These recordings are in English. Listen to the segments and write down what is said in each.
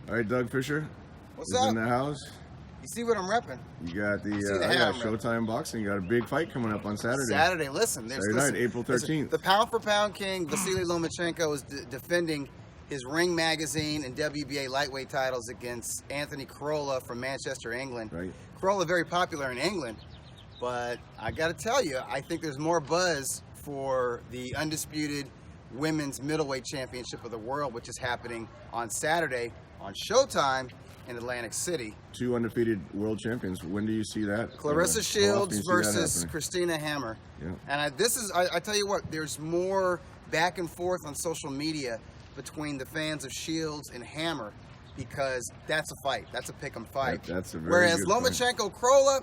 All right, Doug Fischer. What's up? In the house. You see what I'm repping? You got the I got Showtime Boxing. You got a big fight coming up on Saturday. Listen. Saturday night, April 13th. The pound-for-pound king, Vasily Lomachenko, is defending his Ring Magazine and WBA lightweight titles against Anthony Corolla from Manchester, England. Right. Corolla very popular in England, but I got to tell you, I think there's more buzz for the undisputed women's middleweight championship of the world, which is happening on Saturday on Showtime in Atlantic City. 2 undefeated world champions. When do you see that? Clarissa Shields versus Christina Hammer. Yeah. And I tell you what, there's more back and forth on social media between the fans of Shields and Hammer, because that's a fight. That's a pick'em fight. That's a very Whereas good Lomachenko Corolla,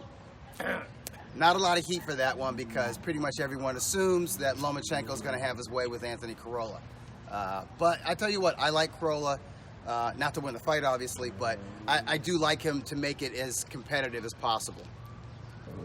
not a lot of heat for that one, because pretty much everyone assumes that Lomachenko's going to have his way with Anthony Corolla. But I tell you what, I like Corolla. Not to win the fight, obviously, but I do like him to make it as competitive as possible.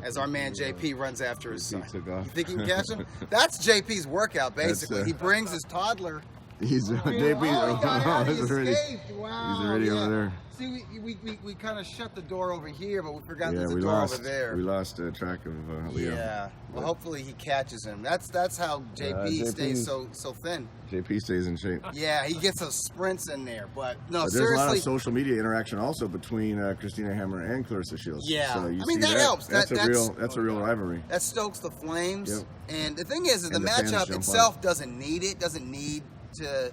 As our man JP runs after his son. You think he can catch him? That's JP's workout, basically. He brings his toddler. He's JP. He's escaped. Wow. He's already over there. See, we kind of shut the door over here, but we forgot there's a we door lost, over there. We lost track of Leo. Yeah. Well, hopefully he catches him. That's how JP stays so thin. JP stays in shape. Yeah, he gets those sprints in there. But no, but there's seriously. a lot of social media interaction also between Christina Hammer and Clarissa Shields. Yeah. So I mean, that helps. That's a real rivalry. That stokes the flames. Yep. And the thing is the matchup itself doesn't need it. Doesn't need to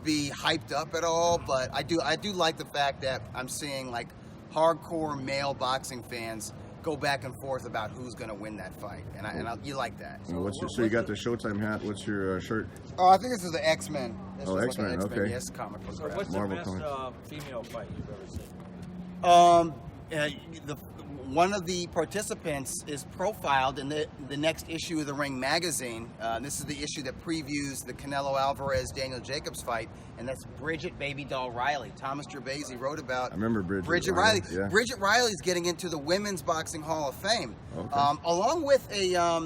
be hyped up at all, but I do like the fact that I'm seeing like hardcore male boxing fans go back and forth about who's going to win that fight, and you like that. So you got the Showtime hat. What's your shirt? Oh, I think this is the X-Men. X-Men. Okay. Yes, comic book. So what's Marvel the best female fight you've ever seen? One of the participants is profiled in the next issue of the Ring magazine. This is the issue that previews the Canelo Alvarez-Daniel Jacobs fight, and that's Bridget Baby Doll Riley. Thomas Gervasi wrote about. I remember Bridget Riley. Yeah. Bridget Riley's getting into the Women's Boxing Hall of Fame, along with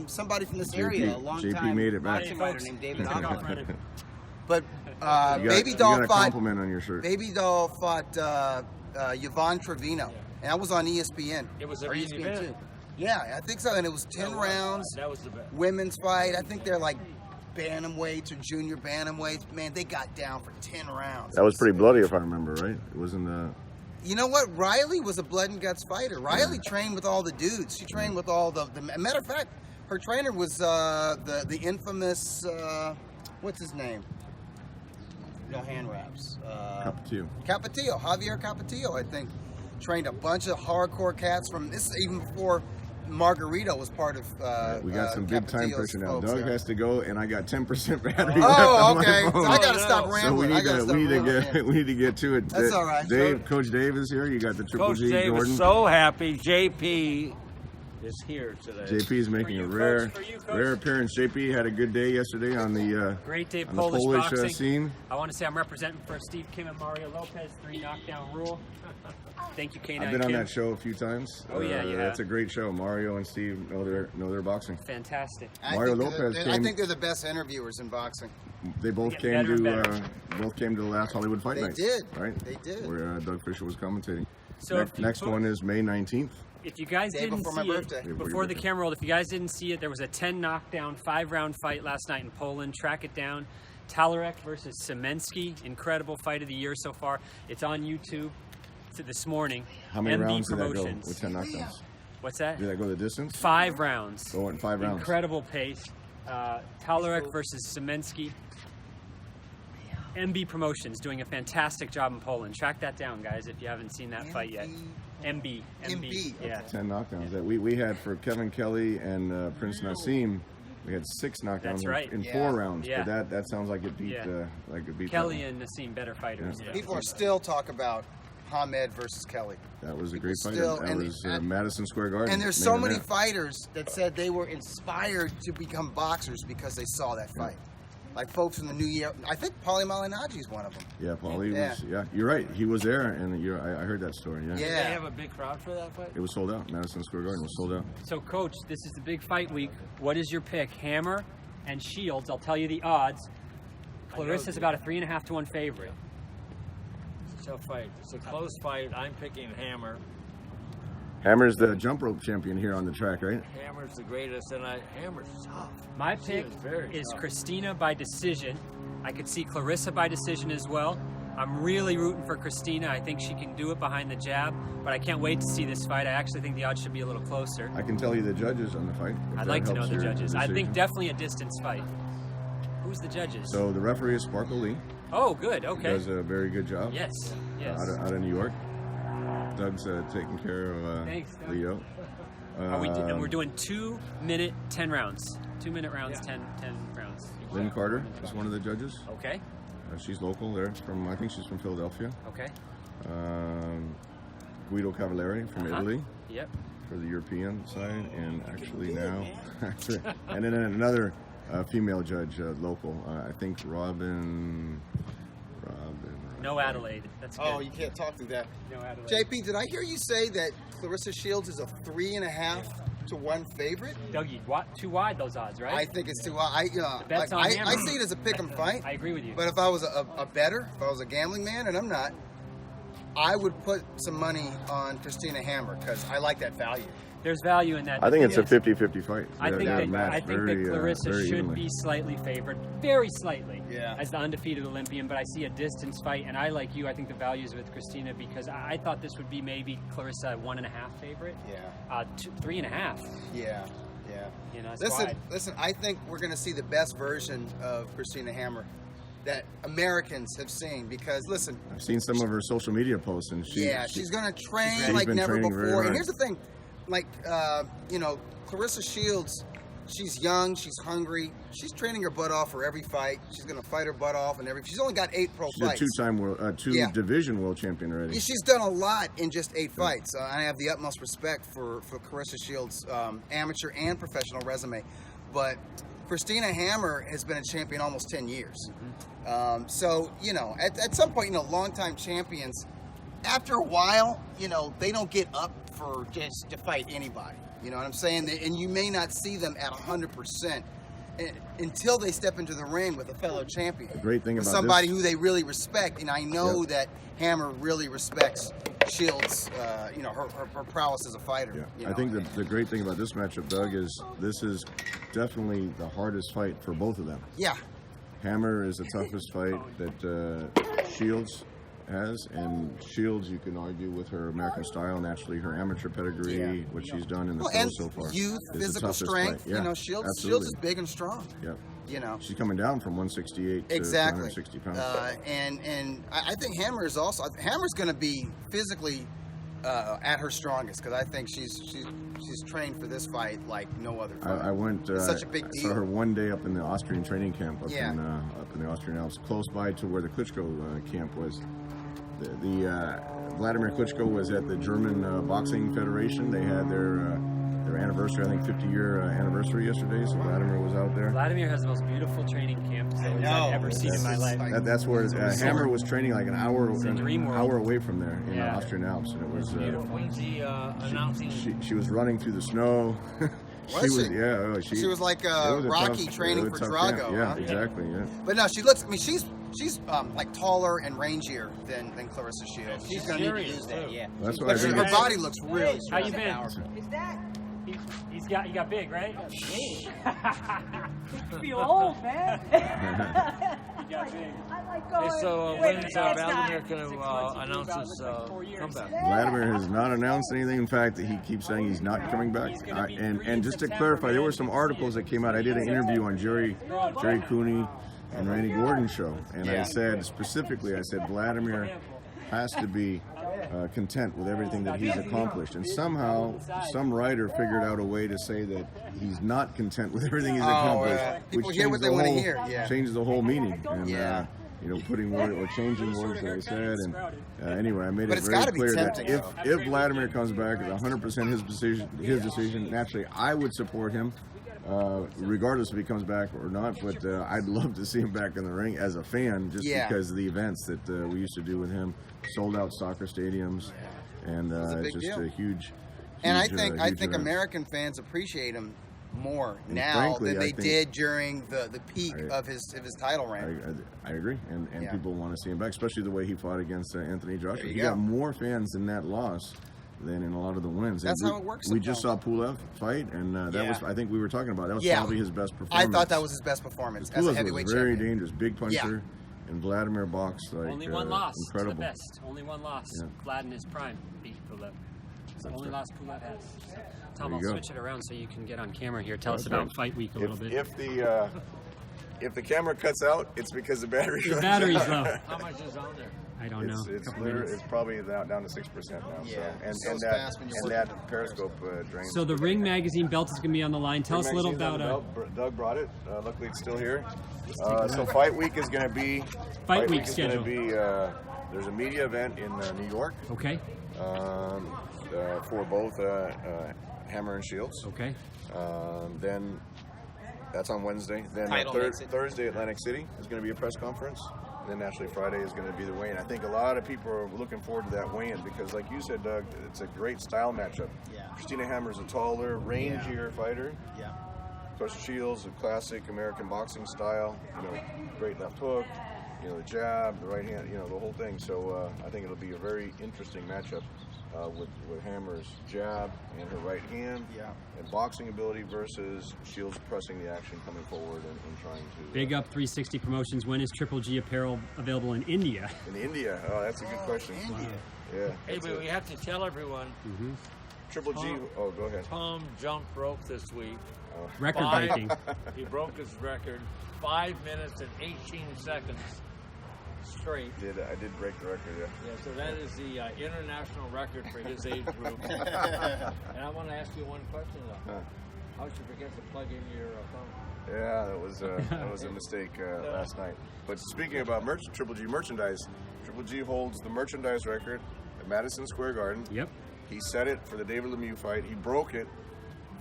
somebody from this area, a long JP time made it back. boxing fighter named David Hoffman. But Baby Doll got a fought. compliment on your shirt. Baby Doll fought Yvonne Trevino. And that was on ESPN. It was a ESPN event. too. Yeah, I think so. And it was 10 rounds. That was the best. Women's fight. I think they're like bantamweights or junior bantamweights. Man, they got down for 10 rounds. That was pretty bloody, if I remember, right? It wasn't the. You know what? Riley was a blood and guts fighter. Riley trained with all the dudes. She trained with all the matter of fact, her trainer was the infamous what's his name? No hand wraps. Capatillo. Javier Capatillo, I think. Trained a bunch of hardcore cats from this is even before Margarito was part of. We got some big time pressure now. Doug has to go, and I got 10% battery. Oh, okay. So I gotta stop rambling. So we need to get to it. That's all right. Coach Dave is here. You got the Triple Coach G. Dave Jordan. is so happy. JP is here today. JP is making a rare appearance. JP had a good day yesterday on the great day on the Polish scene. I want to say I'm representing for Steve Kim and Mario Lopez, 3 knockdown rule. Thank you, K9 I've been on Kim. that show a few times. Oh yeah, you have. That's a great show. Mario and Steve know their boxing. Fantastic. Mario Lopez I think they're the best interviewers in boxing. They both came to the last Hollywood Fight Night. They did. Right? They did. Where Doug Fischer was commentating. So next one is May 19th. If you guys didn't see it, before the camera rolled, if you guys didn't see it, there was a 10 knockdown, 5-round fight last night in Poland. Track it down. Talarek versus Semensky. Incredible fight of the year so far. It's on YouTube this morning. How many MB rounds did that go Promotions. with 10 knockdowns? What's that? Did that go the distance? 5 rounds. Go in 5 rounds. Incredible pace. Talarek versus Semensky. MB Promotions doing a fantastic job in Poland. Track that down, guys, if you haven't seen that fight yet. MB. Yeah. 10 knockdowns that we had for Kevin Kelly and Prince Nassim. We had 6 knockdowns That's right. in 4 rounds. Yeah. But that sounds like it beat Kelly and Nassim better fighters. Yeah. People are still talk about Hamed versus Kelly. That was a great fight. Still, that was Madison Square Garden. And there's so many fighters that said they were inspired to become boxers because they saw that fight. Like folks in the New Year, I think Paulie Malignaggi is one of them. Yeah, Paulie was. Yeah, you're right. He was there, and I heard that story. Yeah. Did they have a big crowd for that fight? It was sold out. Madison Square Garden was sold out. So, Coach, this is the big fight week. What is your pick? Hammer and Shields. I'll tell you the odds. Clarissa's about a 3.5 to 1 favorite. Tough fight. It's a close fight. I'm picking Hammer. Hammer's the jump rope champion here on the track, right? Hammer's the greatest, and Hammer's tough. My She pick very is tough. Christina by decision. I could see Clarissa by decision as well. I'm really rooting for Christina. I think she can do it behind the jab, but I can't wait to see this fight. I actually think the odds should be a little closer. I can tell you the judges on the fight. if I'd that like to know helps the your judges. I think decision. definitely a distance fight. Who's the judges? So the referee is Sparkle Lee. Oh, good. He Okay. does a very good job. Yes. Yes. Out of New York. Doug's taking care of Thanks, Doug. Leo. And we're doing 2 minute 10 rounds. 2 minute rounds, 10 rounds. Lynn Carter is one of the judges. Okay. She's local there I think she's from Philadelphia. Okay. Guido Cavallari from Italy Yep. for the European side, and actually now, and then another female judge, local. I think Robin. No Adelaide. That's good. Oh, you can't talk through that. No Adelaide. JP, did I hear you say that Clarissa Shields is a 3.5 to 1 favorite? Dougie, too wide those odds, right? I think it's too high. bet's on I Hammer. see it as a pick 'em fight. I agree with you. But if I was a bettor, if I was a gambling man, and I'm not, I would put some money on Christina Hammer because I like that value. There's value in that. I think it's a Yes. 50-50 fight. I think They're that matched very, Clarissa very should evenly. be slightly favored, very slightly, Yeah. as the undefeated Olympian. But I see a distance fight, and I, like you, I think the value is with Christina because I thought this would be maybe Clarissa 1.5 favorite. Yeah. 3.5. Yeah. You know, it's Listen, wide. listen. I think we're going to see the best version of Christina Hammer that Americans have seen because listen, I've seen some of her social media posts, and she's going to train she's like been never training before. very And hard. here's the thing, like Clarissa Shields, she's young, she's hungry, she's training her butt off for every fight. She's going to fight her butt off and she's only got 8 pro she's a fights. two-time Yeah. division world champion already. Yeah, she's done a lot in just 8 fights. I have the utmost respect for Clarissa Shields' amateur and professional resume. But Christina Hammer has been a champion almost 10 years. So, at some point, longtime champions, after a while, they don't get up for just to fight anybody. You know what I'm saying? And you may not see them at 100% until they step into the ring with a fellow champion. The great thing with about somebody this- who they really respect. And I know Yep. that Hammer really respects Shields, her prowess as a fighter. Yeah, I think the great thing about this matchup, Doug, is this is definitely the hardest fight for both of them. Yeah. Hammer is the toughest fight that Shields has, and Shields, you can argue with her American style, naturally her amateur pedigree, what she's done in the and show so far. youth, is the physical toughest strength. fight. Yeah, Shields absolutely. is big and strong. Yeah. She's coming down from 168 to Exactly. 160 pounds. And I think Hammer's going to be physically at her strongest because I think she's trained for this fight like no other fight. I went. It's such a big I deal. saw her one day up in the Austrian training camp up Yeah. in the Austrian Alps, close by to where the Klitschko camp was. The Vladimir Klitschko was at the German Boxing Federation. They had their anniversary, I think 50-year anniversary yesterday. So Vladimir was out there. Vladimir has the most beautiful training camp facilities know. I've ever seen in my life. That's where Hammer was training like an hour away from there in the Yeah. Austrian Alps, and it was. When's the announcing? She was running through the snow. Was she? Yeah. She was like it was a Rocky tough- training it was for a tough camp. Drago. Yeah, Huh? exactly. Yeah. But no, she looks. I mean, she's like taller and rangier than Clarissa Shields. She's gonna need to serious, use that. too. Yeah. That's what But I think. her body looks really How strong you and been? powerful. Is that? You got big, right? You feel old, man. You got big. I like going. Hey, so wait a when's minute, that's Vladimir not- going 6 to months, you announce grew his about, like 4 years. comeback? Vladimir has not announced anything. In fact, he keeps saying he's not coming back. He's gonna be And 3 in just to September, clarify, there man. were some articles that came out. I did an interview on Jerry Cooney and Randy Gordon's show, and I said specifically, Vladimir has to be content with everything that he's accomplished. And somehow, some writer figured out a way to say that he's not content with everything he's accomplished. People which hear what changed they the wanna whole- hear, yeah. Changes the whole meaning. And, Yeah. putting word or changing words that I said. And anyway, I made But it it's very gotta be clear that tempting, if Vladimir comes back, it's 100% his decision. Naturally, I would support him, regardless if he comes back or not. But I'd love to see him back in the ring as a fan, just because of the events that we used to do with him, sold out soccer stadiums, and a big it's just deal. a huge. And I huge, think huge event. American fans appreciate him more And now frankly, than I they think- did during the peak of his title reign. I agree, and Yeah. people want to see him back, especially the way he fought against Anthony Joshua. There you He go. got more fans in that loss than in a lot of the wins. That's And how it works We just saw sometimes. Pulev fight, and that Yeah. was, I think we were talking about, that was Yeah. probably his best I performance. thought that was his best performance as a Pulev heavyweight was very champion. dangerous, big puncher, and Vladimir boxed like Only one loss. incredible. To the best. Only one loss. Yeah. Vlad in his prime beat Pulev. It's the only loss Pulev has. So, Tom, There I'll you go. switch it around so you can get on camera here. Tell us That's about right. fight week a little bit. If the camera cuts out, it's because the battery. The battery's low. How much is on there? I don't know. It's Couple literally, minutes. it's probably down to 6% now. Yeah. So, and So and fast when you look at that Periscope drains. So the Ring Magazine belt is going to be on the line. Tell us a little Magazine's about on the belt. Doug brought it. Luckily, it's still here. take a So look. fight week is going to be. Fight week is going to schedule. be. There's a media event in New York Okay. for both Hammer and Shields. Okay. Then that's on Wednesday. Then Title makes it. Thursday, Atlantic City is going to be a press conference. Then actually Friday is going to be the weigh-in. I think a lot of people are looking forward to that weigh-in because, like you said, Doug, it's a great style matchup. Yeah. Christina Hammer's a taller, rangier fighter. Yeah. Of course, Shields, a classic American boxing style. Great left hook. The jab, the right hand. The whole thing. So I think it'll be a very interesting matchup with Hammer's jab and her right hand. Yeah. And boxing ability versus Shields pressing the action, coming forward and trying to. Big Up 360 Promotions. When is Triple G Apparel available in India? In India, that's a good question. India. Yeah. Hey, that's but it. we have to tell everyone, Triple G. Oh, go ahead. Tom jumped rope this week. Record breaking. He broke his record, 5 minutes and 18 seconds straight. I did break the record, yeah. Yeah, so that is the international record for his age group. And I want to ask you one question though. How'd you forget to plug in your phone? Yeah, that was a mistake last night. But speaking about Triple G merchandise, Triple G holds the merchandise record at Madison Square Garden. Yep. He set it for the David Lemieux fight. He broke it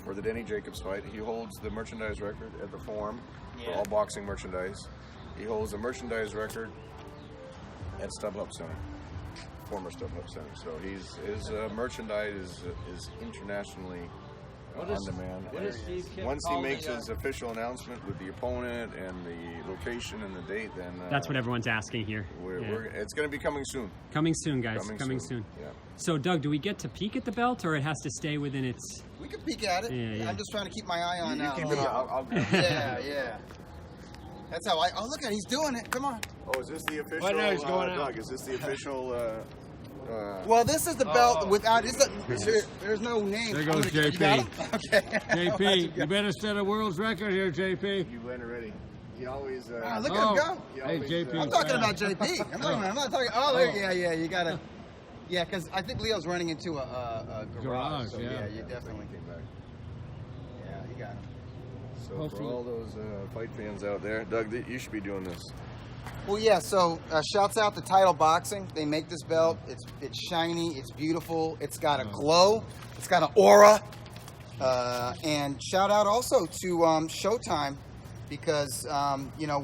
for the Denny Jacobs fight. He holds the merchandise record at the Forum for all boxing merchandise. He holds the merchandise record at StubHub Center, former StubHub Center. So his merchandise is internationally What on is- demand. what is Steve Kim Once he calling makes it? his official announcement with the opponent and the location and the date, then That's what everyone's asking here. Yeah. it's going to be coming soon. Coming soon, guys. Coming soon. Yeah. So, Doug, do we get to peek at the belt, or it has to stay within its? We can peek at it. Yeah. I'm just trying to keep my eye on Keep it. Leo. I'll Yeah. That's how oh, look at it. He's doing it. Come on. Oh, is this the official? What now? He's going out. Doug, is this the official? Well, this is the belt without. There's no name. There goes You JP. got him? Okay. JP, you better set a world's record here, JP. You went already. He always. Look at him go. he Hey, always, JP. I'm talking about JP. I'm not talking. Oh, yeah. You gotta. Yeah, because I think Leo's running into a garage. So, yeah. you definitely. came back. Yeah, you got him. So for Hopefully. all those fight fans out there, Doug, you should be doing this. Well, yeah. So, shouts out to Title Boxing. They make this belt. It's shiny. It's beautiful. It's got a glow. It's got an aura. And shout out also to Showtime, because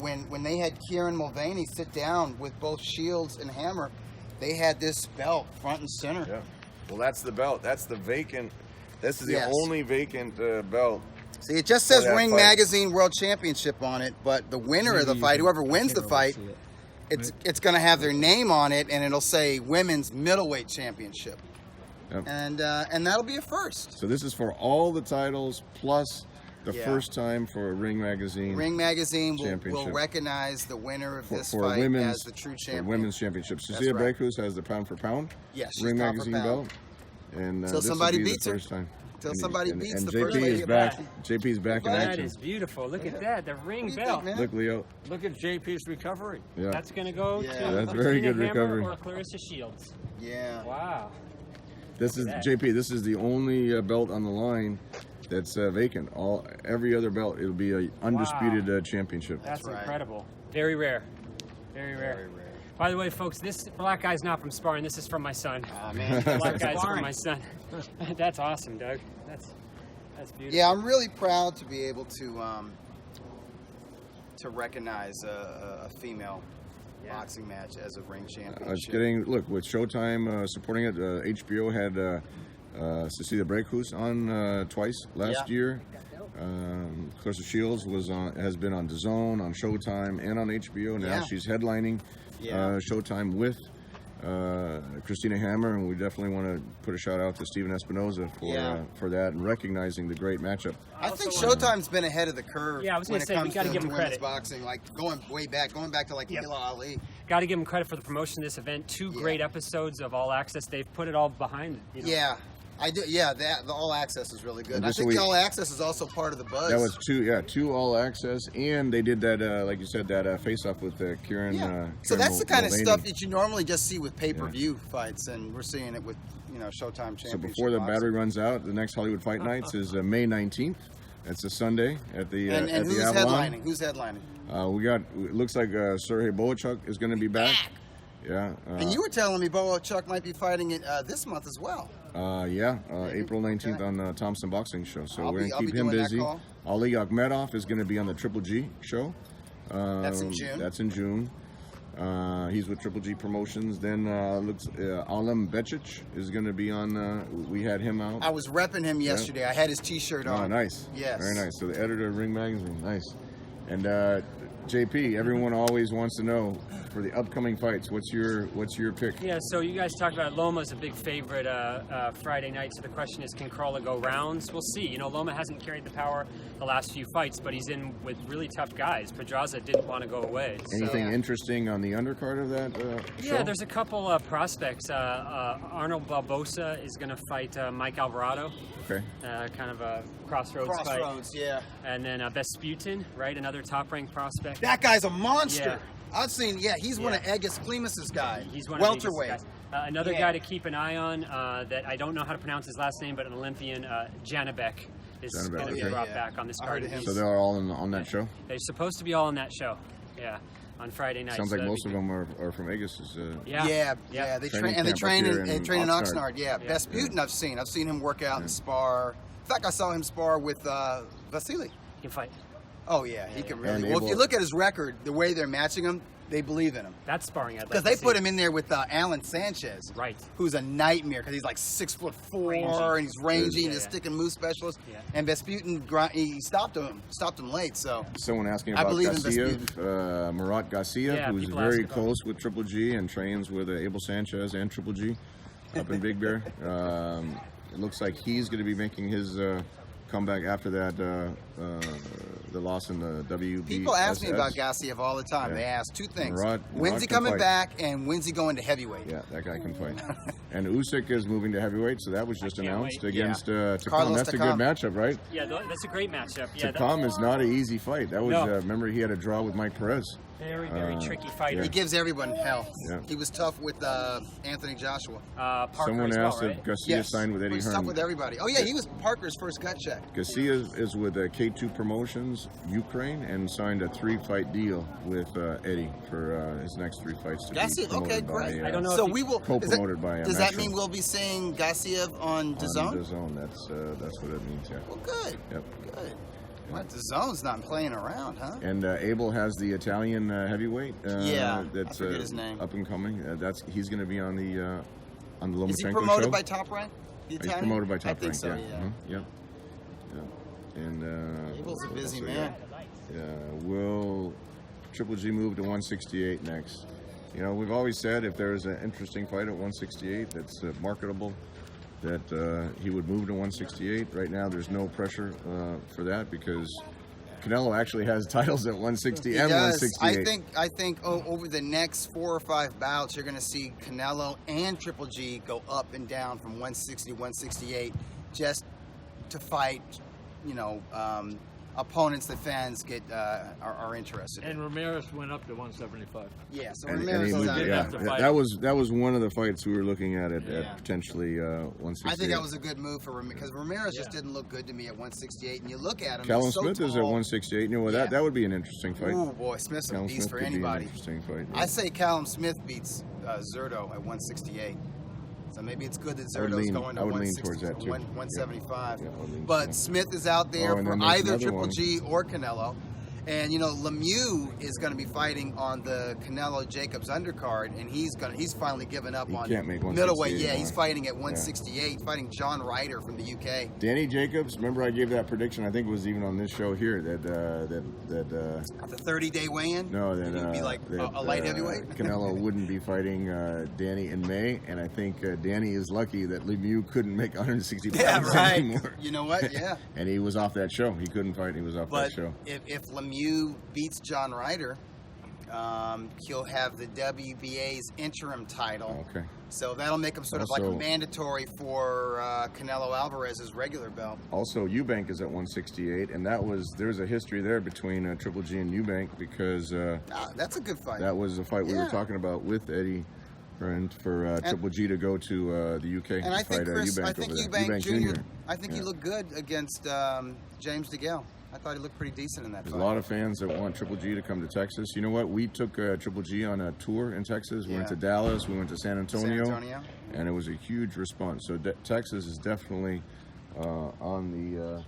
when they had Kieran Mulvaney sit down with both Shields and Hammer, they had this belt front and center. Yeah. Well, that's the belt. That's the vacant. This is the Yes. only vacant belt. See, it just says For that Ring fight. Magazine World Championship on it, but the winner of the fight, whoever wins the fight, it's going to have their name on it, and it'll say Women's Middleweight Championship, Yep. and that'll be a first. So this is for all the titles plus the Yeah. first time for Ring Magazine. Ring Magazine will Championship. recognize the winner of this for fight women's as the true for champion. women's championship. That's Cecilia right. Breckhus has the pound for pound. Yes, she's Ring pound for Magazine pound. belt. And Till this will somebody be beats the her. first time. Till somebody and, beats and the JP first lady is of back. boxing. JP's back in That action. is beautiful. Look at that. The ring What do you belt. think, man? Look, Leo. Look at JP's recovery. Yeah. That's going to go Yeah. to That's very Christina good Hammer recovery. or Clarissa Shields. Yeah. Wow. This is that. JP. This is the only belt on the line that's vacant. Every other belt, it'll be a undisputed championship. That's right. incredible. Very rare. Very rare. Very rare. By the way, folks, this black guy's not from sparring. This is from my son. Ah, man. Black guy's from my son. That's awesome, Doug. That's beautiful. Yeah, I'm really proud to be able to recognize a female boxing match as a ring It's championship. look, with Showtime supporting it, HBO had Cecilia Breckhus on twice last Yeah. year. Clarissa Shields has been on DAZN, on Showtime, and on HBO. Now Yeah. she's headlining Showtime with Christina Hammer, and we definitely want to put a shout out to Steven Espinoza for that and recognizing the great matchup. I think Showtime's been ahead of the curve. Yeah, I was when gonna it say, we comes gotta to give 'em women's credit. boxing, like going back to like Mila Ali. Got to give them credit for the promotion of this event. Two great episodes of All Access. They've put it all behind. You know. Yeah. I do. Yeah, the All Access is really good. And I just think so the All Access is also part of the buzz. That was two All Access, and they did that, like you said, that face-off with Kieran. So Kieran that's the kind of Mulvaney. stuff that you normally just see with pay-per-view fights, and we're seeing it with Showtime Championship. So before the boxing. battery runs out, the next Hollywood Fight Nights is May 19th. It's a Sunday at the And at who's the Avalon. headlining? Who's headlining? We got. It looks like Sergey Boachuk is going to be back. Yeah. And you were telling me Chuck might be fighting it this month as well. April 19th on the Thompson Boxing Show. So I'll we're be going to keep him doing that busy. call. Ali Akhmedov is going to be on the Triple G show. That's in June. That's in June. He's with Triple G Promotions. Then Alem Becic is going to be on. We had him out. I was repping him yesterday. I had his T-shirt on. Oh, nice. Yes. Very nice. So the editor of Ring Magazine. Nice. And JP, everyone always wants to know for the upcoming fights, what's your pick? Yeah, so you guys talked about Loma's a big favorite Friday night. So the question is, can Corolla go rounds? We'll see. Loma hasn't carried the power the last few fights, but he's in with really tough guys. Pedraza didn't want to go away. Anything interesting on the undercard of that show? Yeah, there's a couple prospects. Arnold Barbosa is going to fight Mike Alvarado. Okay. Kind of a crossroads fight. Crossroads, yeah. And then Vesputin, right? Another top-ranked prospect. That guy's a monster. Yeah. I've seen. He's one of Egis Klimas's guys. He's one welterweight. of the guys. Another guy to keep an eye on that I don't know how to pronounce his last name, but an Olympian, Janabek, is going to be brought back on this card. So they're all on that show? They're supposed to be all on that show. Yeah. On Friday night. Sounds like most of them are from Aegis. Yeah. They train in Oxnard. Yeah. Vesputin, I've seen him work out and spar. In fact, I saw him spar with Vasily. He can fight. Oh yeah, he can really. And Well, if you look at his record, the way they're matching him, they believe in him. That's sparring. I'd like Because to they see. put him in there with Alan Sanchez, Right. Who's a nightmare because he's like 6'4" Rangy. and he's rangy and Yeah, a stick and move specialist. Yeah. And Vesputin, he stopped him late. So Someone asking I about believe in Garcia, Murat Garcia, Yeah, who's people very ask about close with Triple G and trains with Abel Sanchez and Triple G up in Big Bear. It looks like he's going to be making his comeback after that, the loss in the WBSS. people ask me about Gassiev all the time. Yeah. They ask two things: Murat when's he can coming fight. back, and when's he going to heavyweight? Yeah, that guy can fight. And Usyk is moving to heavyweight, so that was just can't announced wait. against Takam. Carlos That's a Takam. good matchup, right? Yeah, that's a great matchup. Yeah, Takam is not an easy fight. That was No. remember he had a draw with Mike Perez. very tricky fighter. He gives everyone hell. Yeah. He was tough with Anthony Joshua. Parker Someone as well, asked right? if Garcia signed with Eddie He's tough Hearn. with everybody. Oh yeah, he was Parker's first gut check. Garcia is with K2 Promotions, Ukraine, and signed a 3-fight deal with Eddie for his next 3 fights to Gassiev, be promoted okay, by, great. I don't know So if he- we will. co-promoted by Does that Metro. mean we'll be seeing Gassiev on on DAZN? DAZN. That's what it means, yeah. Well, good. Yep. Good. Well, DAZN's not playing around, huh? And Abel has the Italian heavyweight. Yeah, that's I forget his name. up and coming. He's going to be on the Lomachenko Is he promoted show. by Top Rank? The He's Italian? promoted by Top I think Rank. so, Yeah. yeah. Yep. And Abel's a busy also, man. Will Triple G move to 168 next? We've always said if there's an interesting fight at 168 that's marketable, that he would move to 168. Right now, there's no pressure for that because Canelo actually has titles at 160 and Yes, 168. I think over the next 4 or 5 bouts, you're going to see Canelo and Triple G go up and down from 160 to 168 just to fight, opponents that fans are interested in. And Ramirez went up to 175. Yeah, so And Ramirez he is moved, out. yeah, to fight. that was one of the fights we were looking at potentially 168. I think that was a good move for Ramirez because Ramirez just didn't look good to me at 168. And you look at him, Callum he's so Smith is at tall. 168. Yeah. That would be an interesting fight. Ooh, boy, Smith's a Callum beast Smith for could be an anybody. interesting fight. I say Callum Smith beats Zerto at 168. So maybe it's good that I would Zerto's lean- going to I would lean 160, towards that, too. 175. Yeah, I would lean But so. Smith is out there Oh, and for then there's either another Triple one. G or Canelo. And you know, Lemieux is going to be fighting on the Canelo Jacobs undercard, and he's finally given up on can't make middleweight. 168 Yeah, he's anymore. fighting at 168, fighting John Ryder from the UK. Danny Jacobs, remember I gave that prediction, I think it was even on this show here, that The 30-day weigh-in. no, that, He would be like that, a light heavyweight. Canelo wouldn't be fighting Danny in May, and I think Danny is lucky that Lemieux couldn't make 160 pounds Yeah, right. anymore. You know what? Yeah. And he was off that show. He couldn't fight. He was off But that show. if Lemieux beats John Ryder, he'll have the WBA's interim title. Okay. So that'll make him sort of Also- like mandatory for Canelo Alvarez's regular belt. Also, Eubank is at 168, and there's a history there between Triple G and Eubank because That's a good fight. that was a fight we were Yeah. talking about with Eddie for Triple G to go to the UK and I to fight think Chris, Eubank I think over there. Eubank Jr. I think he Yeah. looked good against James DeGale. I thought he looked pretty decent in that There's fight. a lot of fans that want Triple G to come to Texas. You know what? We took Triple G on a tour in Texas. We went to Dallas. We went to San Antonio. And it was a huge response. So Texas is definitely on the.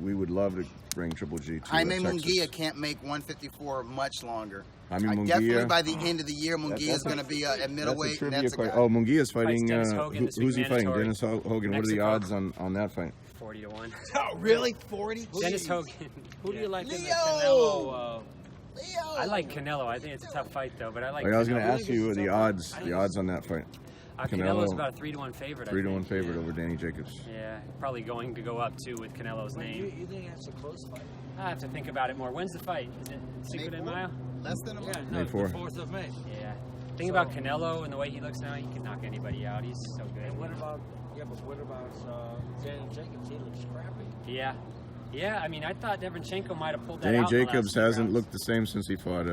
We would love to bring Triple G to Jaime Texas. Munguia can't make 154 much longer. Jaime Munguia. Definitely by the end of the year, Munguia is going to be at That's a middleweight. And trivia that's a question. guy. Oh, Munguia's fighting. Dennis Hogan this Who's he week, fighting? mandatory. Dennis Hogan. What are the Mexico. odds on that fight? 40 to 1. Oh, really? 40? Dennis Hogan. Who do you like in the Leo! Canelo? Leo! I like Canelo. I think it's a tough fight though, but I like. I was going to Canelo. ask you the odds on that fight. Canelo's about a 3-1 favorite. 3-1 favorite over Danny Jacobs. Yeah, probably going to go up too with Canelo's name. You think that's a close fight? I have to think about it more. When's the fight? Is it Cinco de Mayo? Less than a month. Yeah, no, May the 4th. 4th of May. Yeah. Think about Canelo and the way he looks now. He can knock anybody out. He's so good. And what about Danny Jacobs? He looks scrappy. Yeah. Yeah, I mean, I thought Devenchenko might have pulled that Danny out in the last Jacobs few hasn't rounds. looked the same since he fought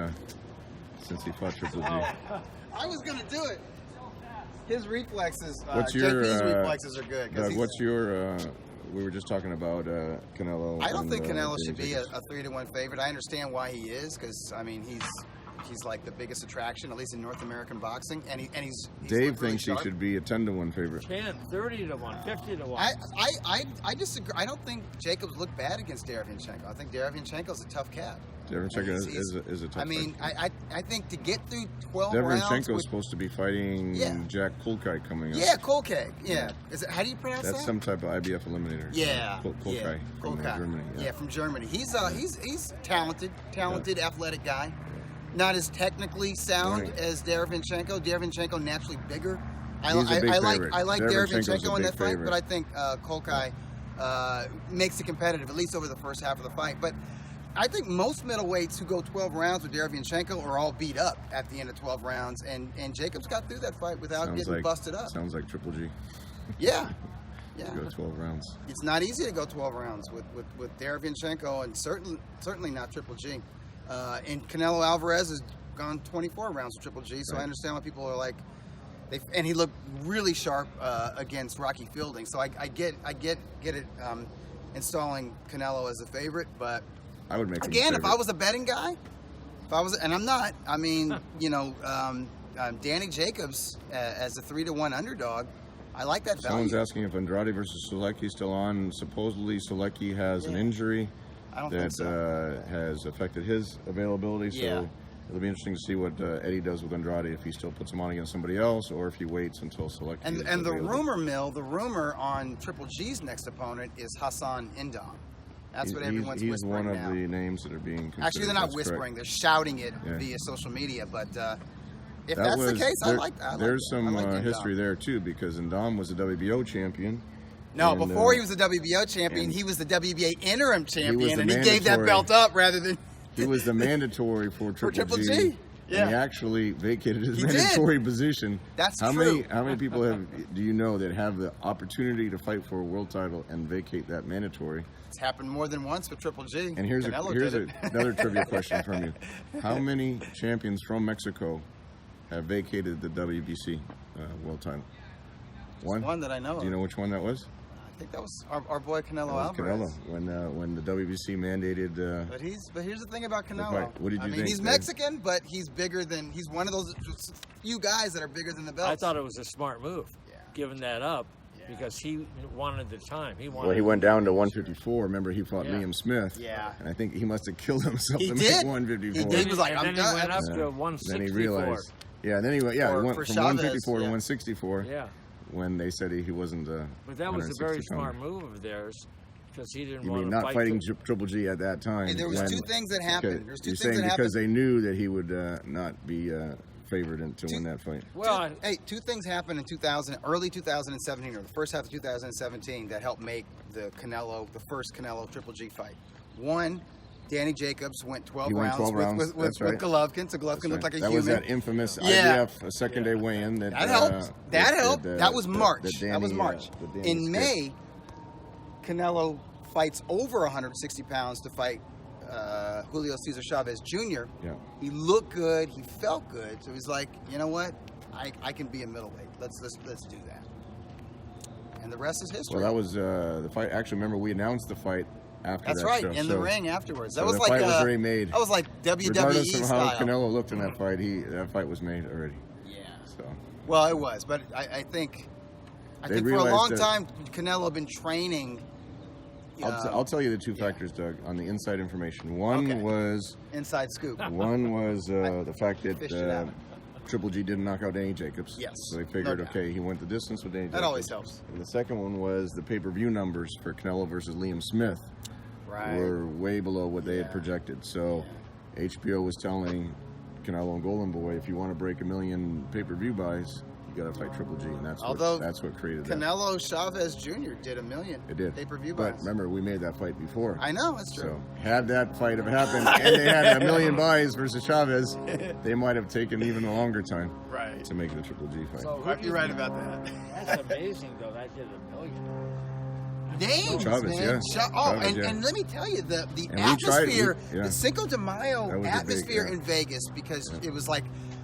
Triple G. I was going to do it. His reflexes, What's your JP's reflexes are good. 'cause Doug, he's- what's your? We were just talking about Canelo. I don't and, think Canelo Danny should be Jacobs. a 3-1 favorite. I understand why he is, because I mean he's like the biggest attraction, at least in North American boxing, and he's Dave looked really thinks sharp. he should be a 10-1 favorite. 10, 30 to 1, 50 to 1. I disagree. I don't think Jacobs looked bad against Derevianchenko. I think Derevianchenko's a tough cat. Derevianchenko He's- is a tough I mean, fight. I think to get through 12 rounds. Derevianchenko's supposed to be fighting Yeah. Jack Kulkai coming up. Yeah, Kolkag. Yeah. Is it? How do you pronounce That's that? some type of IBF eliminator. Yeah, Kulkai from Kolkag. Germany. Yeah, from Germany. He's talented, athletic guy. Not as technically sound Right. as Derevianchenko. Derevianchenko naturally bigger. He's a big favorite. I like Derevianchenko's a Derevianchenko in big that fight, favorite. but I think Kolkai makes it competitive, at least over the first half of the fight. But I think most middleweights who go 12 rounds with Derevianchenko are all beat up at the end of 12 rounds, and Jacobs got through that fight without getting busted up. Sounds like Triple G. Yeah. To go 12 rounds. It's not easy to go 12 rounds with Derevianchenko, and certainly not Triple G. And Canelo Alvarez has gone 24 rounds with Triple G, so I understand why people are like, and he looked really sharp against Rocky Fielding. So I get it installing Canelo as a favorite, but I would make him again, a if I was a betting guy, and I'm not, I mean, Danny Jacobs as a 3-1 underdog. I like that value. Someone's asking if Andrade versus Solecki still on. Supposedly Solecki has an injury I don't that think so. has affected his availability. Yeah. So it'll be interesting to see what Eddie does with Andrade, if he still puts him on against somebody else or if he waits until Solecki is And the available. rumor on Triple G's next opponent is Hassan Indom. That's what everyone's he's whispering one of now. the names that are being considered. Actually, they're not That's whispering; correct. they're shouting it Yeah. via social media. But if That that's the was- case, I there- like that. There's some Indom. history there too, because Indom was a WBO champion. No, and, before he was the WBO champion, and he was the WBA interim champion, the and he gave that mandatory- belt up rather than. He was the mandatory for Triple Triple G. G. Yeah. And he actually vacated his He did. mandatory position. That's how true. How many people do you know that have the opportunity to fight for a world title and vacate that mandatory? It's happened more than once with Triple G. And here's Canelo here's did it. another trivia question from you. How many champions from Mexico have vacated the WBC world title? One that I know of. Do you know which one that was? I think that was our boy Canelo That was Alvarez. Canelo when the WBC mandated. But here's the thing about Canelo. fight. What did you I mean, think, he's Dave? Mexican, but he's one of those few guys that are bigger than the belts. I thought it was a smart move, Yeah. giving that up. Yeah. because he wanted the time. He wanted. Well, he went down to 154. Remember, he fought Yeah. Liam Smith. Yeah. And I think he must have killed himself He to did. make 154. He did. He was like, and I'm then done. he went up Yeah. to 164. Then he realized. Yeah, and then he went. Yeah, For- he went for from Chavez, 154 to yeah. 164. Yeah, When they said he wasn't. but that was a very 160 pounder. smart move of theirs because he didn't You want mean to not fight. fighting Triple G at that time? Hey, there was when- two things that happened. Okay, There's two you're things saying that because happened. they knew that he would not be favored to win that fight. Well, Hey, two things happened in early 2017, or the first half of 2017, that helped make the first Canelo Triple G fight. One, Danny Jacobs went 12 He went rounds, 12 rounds, with that's right. Golovkin, so Golovkin looked like a that human. was that infamous Yeah. IBF second day weigh-in. That helped. That helped. That was March. Danny, That was March. that Danny In skipped. May, Canelo fights over 160 pounds to fight Julio Cesar Chavez Jr. Yeah. He looked good. He felt good. So he's like, you know what? I can be a middleweight. Let's do that. And the rest is history. Well, that was the fight. Actually, remember we announced the fight after That's that right. show. In the ring afterwards. That so was the like fight was already made. That was like WWE Regardless of how style. Canelo looked in that fight, that fight was made already. Yeah. So Well, it was, but I think They for a realized long that- time Canelo had been training. I'll tell you the two factors, Doug, on the inside information. One Okay. was Inside scoop. the fact Fished it that out. Triple G didn't knock out Danny Jacobs. Yes, So they figured, no doubt. okay, he went the distance with Danny Jacobs. That always helps. And the second one was the pay-per-view numbers for Canelo versus Liam Smith Right. were way below what they had Yeah. projected. So HBO was telling Canelo and Golden Boy, if you want to break 1 million pay-per-view buys, you got to fight Triple G, and that's Although what created that. Canelo Chavez Jr. did 1 million. It did. Pay-per-view But buys. remember, we made that fight before. I know, that's true. So had that fight have happened and they had 1 million buys versus Chavez, they might have taken even a longer time Right. to make the Triple G fight. so who Might do be you right think- about that. That's amazing, though. That did 1 million. Names, Chavez, man. yeah. Chavez, and, yeah. and let me tell you, the And we tried- atmosphere, yeah. the Cinco de Mayo That was a big, atmosphere yeah. in Vegas, because it was like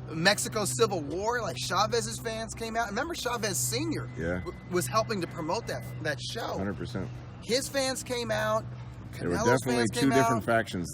Mexico Civil War, like Chavez's fans came out. Remember Chavez Sr. Yeah. Was helping to promote that show. 100%. His fans came out. There were Canelo's definitely fans two came different out. factions